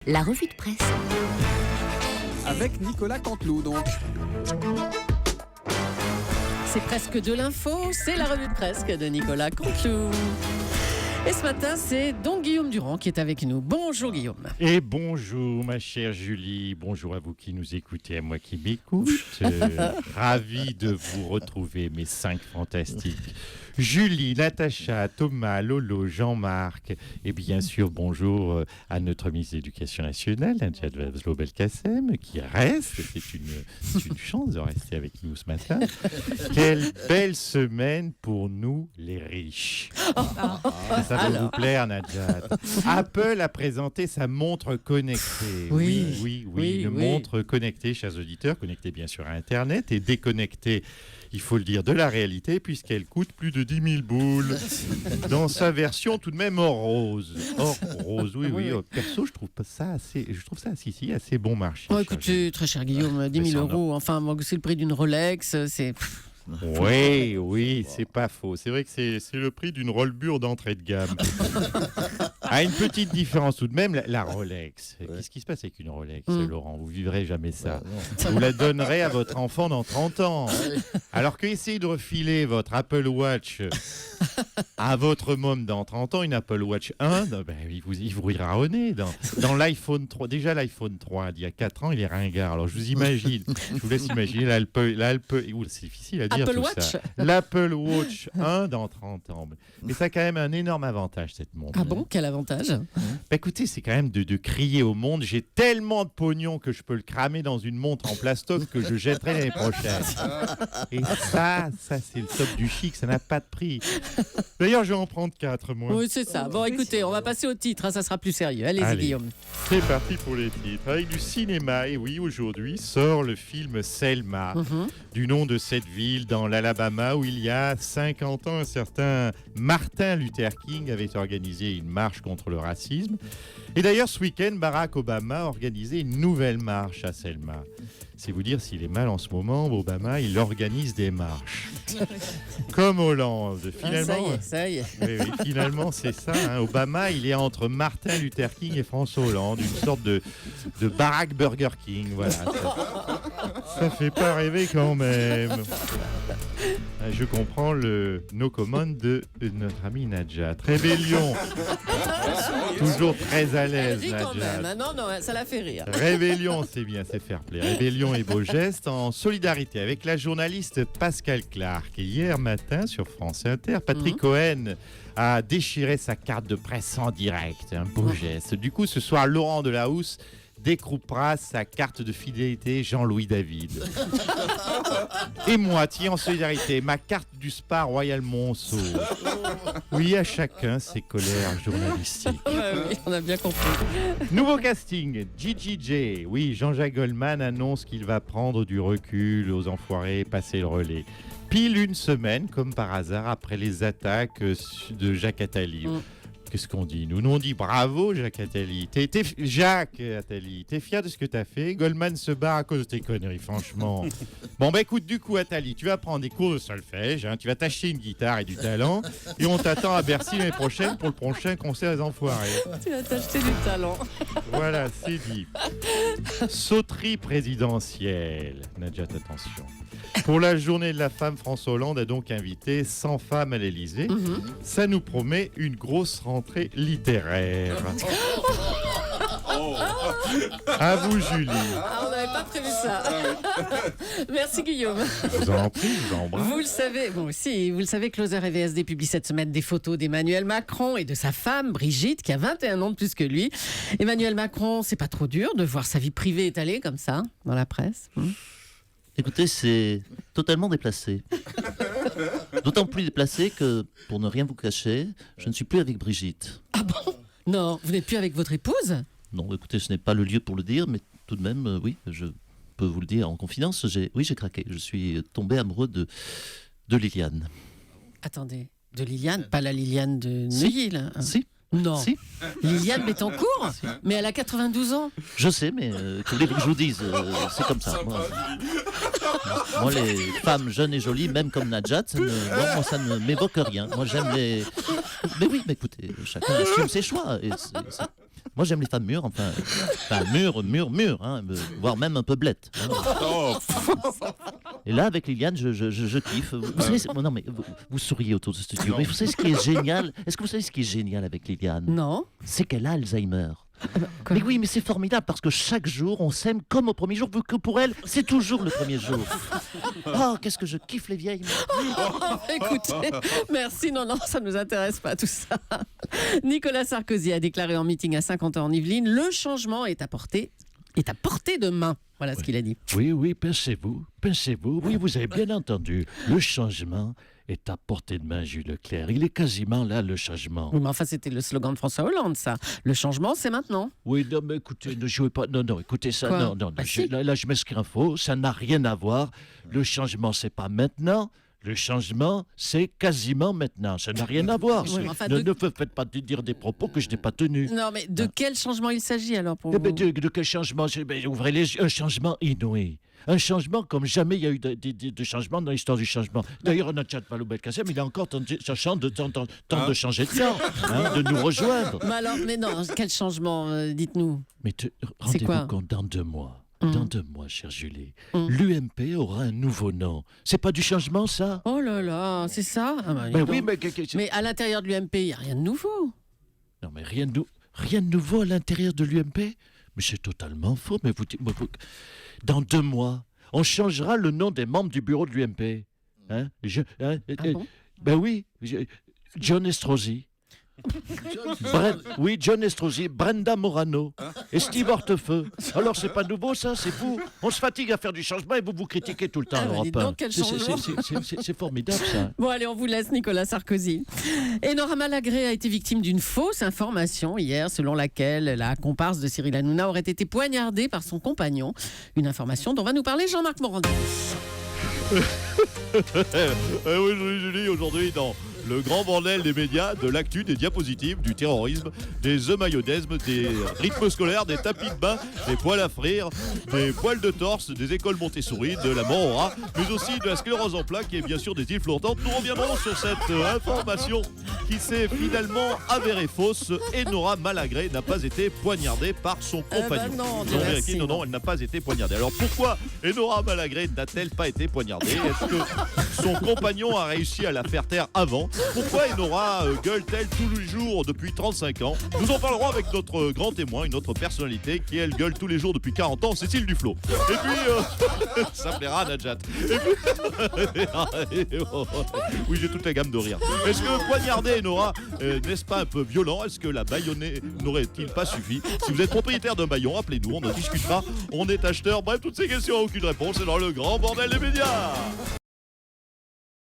La revue de presse. Avec Nicolas Canteloup, donc. C'est presque de l'info, c'est la revue de presse de Nicolas Canteloup. Et ce matin, c'est donc Guillaume Durand qui est avec nous. Bonjour Guillaume. Et bonjour ma chère Julie, bonjour à vous qui nous écoutez, à moi qui m'écoute. Ravi de vous retrouver, mes 5 fantastiques. Julie, Natacha, Thomas, Lolo, Jean-Marc et bien sûr bonjour à notre ministre de l'Éducation nationale, Najat Vallaud-Belkacem, qui reste. C'est une chance de rester avec nous ce matin. Quelle belle semaine pour nous les riches. Ça va vous plaire, Najat. Apple a présenté sa montre connectée. Oui, une montre connectée, chers auditeurs, connectée bien sûr à Internet et déconnectée, il faut le dire, de la réalité, puisqu'elle coûte plus de 10 000 boules dans sa version tout de même hors rose. Hors rose, oui. Perso, je trouve ça assez bon marché. Oh, écoutez, très cher Guillaume, 10 000 euros. Enfin, c'est le prix d'une Rolex, c'est... Oui, c'est pas faux. C'est vrai que c'est le prix d'une Rolex d'entrée de gamme. Une petite différence tout de même, la Rolex. Qu'est-ce qui se passe avec une Rolex, Laurent? Vous vivrez jamais ça. Vous la donnerez à votre enfant dans 30 ans. Alors que essayez de refiler votre Apple Watch à votre môme dans 30 ans, une Apple Watch 1, il vous rira au nez. Dans l'iPhone 3, déjà l'iPhone 3, il y a 4 ans, il est ringard. Alors je vous laisse imaginer c'est difficile à dire Apple tout Watch. ça. L'Apple Watch 1 dans 30 ans. Mais ça a quand même un énorme avantage, cette montre. Ah bon, quel avantage? Écoutez, c'est quand même de crier au monde, j'ai tellement de pognon que je peux le cramer dans une montre en plastoc que je jetterai l'année prochaine. Et ça c'est le top du chic, ça n'a pas de prix. D'ailleurs, je vais en prendre 4, moi. Oui, c'est ça. Bon, écoutez, on va passer au titre, ça sera plus sérieux. Allez-y, Guillaume. C'est parti pour les titres. Avec du cinéma, et oui, aujourd'hui sort le film Selma, du nom de cette ville dans l'Alabama où il y a 50 ans, un certain Martin Luther King avait organisé une marche contre le racisme. Et d'ailleurs, ce week-end, Barack Obama a organisé une nouvelle marche à Selma. C'est vous dire s'il est mal en ce moment, Obama, il organise des marches. Comme Hollande. Finalement, ça y est. Oui, finalement, c'est ça. Obama, il est entre Martin Luther King et François Hollande, une sorte de Barack Burger King. Voilà. Ça fait pas rêver quand même. Je comprends le no comment de notre ami Najat. Rébellion. Toujours très à l'aise, Elle rit quand Najat. même. Non, ça la fait rire. Rébellion, c'est bien, c'est fair play. Rébellion et beau geste en solidarité avec la journaliste Pascal Clark. Et hier matin, sur France Inter, Patrick Cohen a déchiré sa carte de presse en direct. Un beau geste. Du coup, ce soir, Laurent Delahousse découpera sa carte de fidélité Jean-Louis David. Et moi, tiens, en solidarité, ma carte du Spa Royal Monceau. Oui, à chacun ses colères journalistiques. Oui, on a bien compris. Nouveau casting, GGJ. Oui, Jean-Jacques Goldman annonce qu'il va prendre du recul aux enfoirés et passer le relais. Pile une semaine, comme par hasard, après les attaques de Jacques Attali. Qu'est-ce qu'on dit? Nous, on dit bravo, Jacques Attali. Jacques Attali, t'es fier de ce que t'as fait? Goldman se barre à cause de tes conneries, franchement. Bon, écoute, du coup, Attali, tu vas prendre des cours de solfège, tu vas t'acheter une guitare et du talent, et on t'attend à Bercy l'année prochaine pour le prochain concert des Enfoirés. Tu vas t'acheter du talent. Voilà, c'est dit. Sauterie présidentielle. Najat, attention. Pour la journée de la femme, François Hollande a donc invité 100 femmes à l'Élysée. Ça nous promet une grosse rentrée littéraire. À vous, Julie. On n'avait pas prévu ça. Merci, Guillaume. Je vous en prie, je vous embrasse. Vous le savez, Closer et VSD publie cette semaine des photos d'Emmanuel Macron et de sa femme, Brigitte, qui a 21 ans de plus que lui. Emmanuel Macron, c'est pas trop dur de voir sa vie privée étalée comme ça, dans la presse? Écoutez, c'est totalement déplacé. D'autant plus déplacé que, pour ne rien vous cacher, je ne suis plus avec Brigitte. Ah bon? Non, vous n'êtes plus avec votre épouse? Non, écoutez, ce n'est pas le lieu pour le dire, mais tout de même, oui, je peux vous le dire en confidence, j'ai craqué. Je suis tombé amoureux de Liliane. Attendez, de Liliane? Pas la Liliane de Neuilly, là? Si. Non. Si. Liliane Bettencourt? Mais elle a 92 ans. Je sais, mais que voulez-vous que je vous dise, c'est comme ça. Moi, les femmes jeunes et jolies, même comme Najat, moi, ça ne m'évoque rien. Moi, j'aime les... Mais oui, mais écoutez, chacun assume ses choix. Et Moi, j'aime les femmes mûres, enfin mûres, hein, voire même un peu blettes. Hein. Oh, Et là, avec Liliane, je kiffe. Vous savez, non, mais vous souriez autour de ce studio. Mais vous savez ce qui est génial? Est-ce que vous savez ce qui est génial avec Liliane? Non. C'est qu'elle a Alzheimer. Quoi Mais oui, mais c'est formidable parce que chaque jour, on s'aime comme au premier jour, vu que pour elle, c'est toujours le premier jour. Oh, qu'est-ce que je kiffe les vieilles. Écoutez, merci. Non, ça ne nous intéresse pas tout ça. Nicolas Sarkozy a déclaré en meeting à Saint-Quentin en Yvelines, le changement est à portée de main. Voilà ce qu'il a dit. Oui, pensez-vous. Oui, vous avez bien entendu. Le changement est à portée de main, Jules Leclerc. Il est quasiment là, le changement. Oui, mais enfin, c'était le slogan de François Hollande, ça. Le changement, c'est maintenant. Oui, non, mais écoutez, ne jouez pas. Non, écoutez ça. Quoi? Non, Bah, si. là, je m'inscris faux. Ça n'a rien à voir. Le changement, c'est pas maintenant. Le changement, c'est quasiment maintenant. Ça n'a rien à voir. Oui, mais enfin, Ne me faites pas dire des propos que je n'ai pas tenus. Non, mais de quel changement il s'agit alors pour Eh vous ben, de quel changement? Un changement inouï. Un changement comme jamais il y a eu de changement dans l'histoire du changement. D'ailleurs, notre Vallaud Belkacem, il a encore cherchant de changer de camp, de nous rejoindre. Mais non, quel changement, dites-nous. Mais C'est quoi? rendez-vous compte, dans 2 mois. Dans 2 mois, chère Julie, l'UMP aura un nouveau nom. C'est pas du changement, ça? Oh là là, c'est ça? Ben oui, mais... Mais à l'intérieur de l'UMP, il n'y a rien de nouveau. Non, mais rien de nouveau à l'intérieur de l'UMP? Mais c'est totalement faux. Mais dans 2 mois, on changera le nom des membres du bureau de l'UMP. Hein? Bon Ben oui, John Estrosi. John Estrosi, Brenda Morano et Steve Hortefeux. Alors c'est pas nouveau ça, c'est fou. On se fatigue à faire du changement et vous critiquez tout le temps. Dis donc, quel changement. C'est formidable ça. Bon, allez, on vous laisse, Nicolas Sarkozy. Enora Malagré a été victime d'une fausse information hier, selon laquelle la comparse de Cyril Hanouna aurait été poignardée par son compagnon. Une information dont va nous parler Jean-Marc Morandini. Oui, Julie, aujourd'hui, dans le grand bordel des médias, de l'actu, des diapositives, du terrorisme, des œufs-mayonesmes, des rythmes scolaires, des tapis de bain, des poils à frire, des poils de torse, des écoles Montessori, de la mort au rat, mais aussi de la sclérose en plaques et bien sûr des îles flottantes. Nous reviendrons sur cette information qui s'est finalement avérée fausse. Enora Malagré n'a pas été poignardée par son compagnon. Non, Nous avons vérifié, merci. non, elle n'a pas été poignardée. Alors pourquoi Enora Malagré n'a-t-elle pas été poignardée? Est-ce que son compagnon a réussi à la faire taire avant? Pourquoi Enora gueule-t-elle tous les jours depuis 35 ans? Nous en parlerons avec notre grand témoin, une autre personnalité qui, elle, gueule tous les jours depuis 40 ans, Cécile Duflot. Et puis, ça plaira à Najat. Et puis... oui, j'ai toute la gamme de rire. Est-ce que poignarder Enora, n'est-ce pas un peu violent? Est-ce que la baïonnée n'aurait-il pas suffi? Si vous êtes propriétaire d'un baillon, appelez-nous, on en discutera. On est acheteur. Bref, toutes ces questions, aucune réponse. C'est dans le grand bordel des médias.